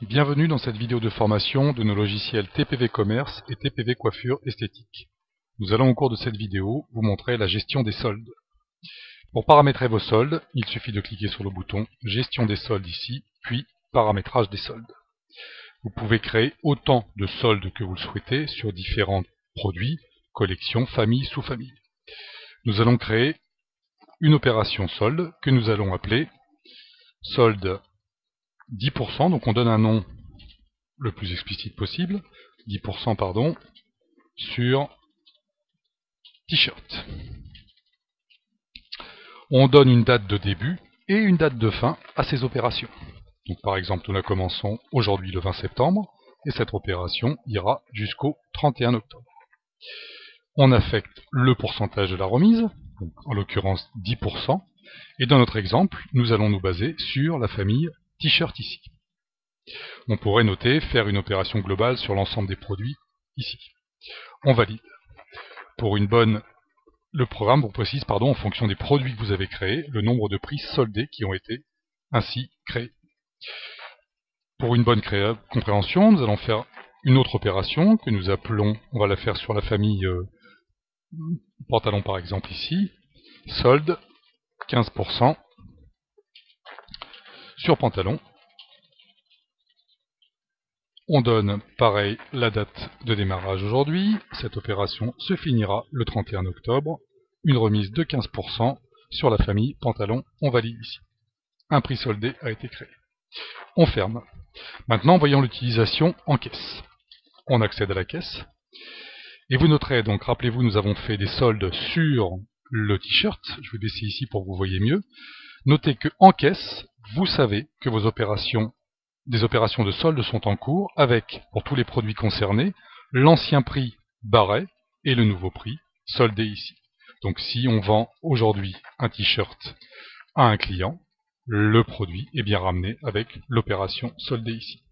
Bienvenue dans cette vidéo de formation de nos logiciels TPV Commerce et TPV Coiffure Esthétique. Nous allons au cours de cette vidéo vous montrer la gestion des soldes. Pour paramétrer vos soldes, il suffit de cliquer sur le bouton Gestion des soldes ici, puis Paramétrage des soldes. Vous pouvez créer autant de soldes que vous le souhaitez sur différents produits, collections, familles, sous-familles. Nous allons créer une opération solde que nous allons appeler solde 10%, donc on donne un nom le plus explicite possible, 10% pardon, sur t-shirt. On donne une date de début et une date de fin à ces opérations. Donc par exemple, nous la commençons aujourd'hui le 20 septembre et cette opération ira jusqu'au 31 octobre. On affecte le pourcentage de la remise, donc en l'occurrence 10%, et dans notre exemple, nous allons nous baser sur la famille t-shirt ici. On pourrait noter faire une opération globale sur l'ensemble des produits ici. On valide. Le programme vous précise en fonction des produits que vous avez créés, le nombre de prix soldés qui ont été ainsi créés. Pour une bonne compréhension, nous allons faire une autre opération que nous appelons, on va la faire sur la famille pantalon par exemple ici, solde 15% sur pantalon. On donne pareil la date de démarrage aujourd'hui, cette opération se finira le 31 octobre, une remise de 15% sur la famille pantalon, on valide ici. Un prix soldé a été créé. On ferme. Maintenant voyons l'utilisation en caisse. On accède à la caisse, et vous noterez donc, rappelez-vous, nous avons fait des soldes sur le t-shirt, je vais baisser ici pour que vous voyez mieux. Notez que en caisse, vous savez que des opérations de solde sont en cours avec, pour tous les produits concernés, l'ancien prix barré et le nouveau prix soldé ici. Donc si on vend aujourd'hui un t-shirt à un client, le produit est bien ramené avec l'opération soldée ici.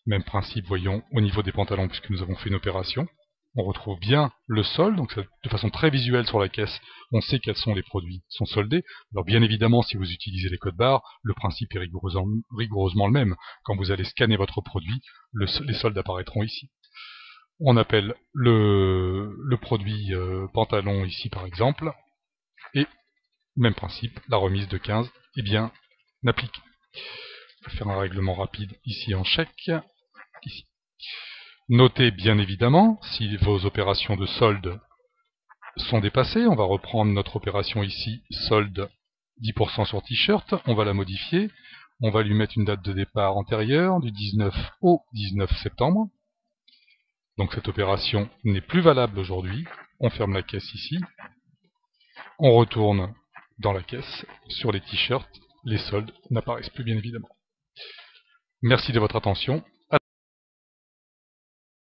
Même principe, voyons, au niveau des pantalons, puisque nous avons fait une opération. On retrouve bien le solde, donc de façon très visuelle sur la caisse, on sait quels sont les produits qui sont soldés. Alors bien évidemment, si vous utilisez les codes barres, le principe est rigoureusement le même. Quand vous allez scanner votre produit, les soldes apparaîtront ici. On appelle le produit pantalon ici par exemple, et même principe, la remise de 15 est bien appliquée. Je vais faire un règlement rapide ici en chèque, ici. Notez bien évidemment, si vos opérations de solde sont dépassées, on va reprendre notre opération ici, solde 10% sur t-shirt, on va la modifier, on va lui mettre une date de départ antérieure, du 19 au 19 septembre. Donc cette opération n'est plus valable aujourd'hui, on ferme la caisse ici, on retourne dans la caisse, sur les t-shirts, les soldes n'apparaissent plus bien évidemment. Merci de votre attention.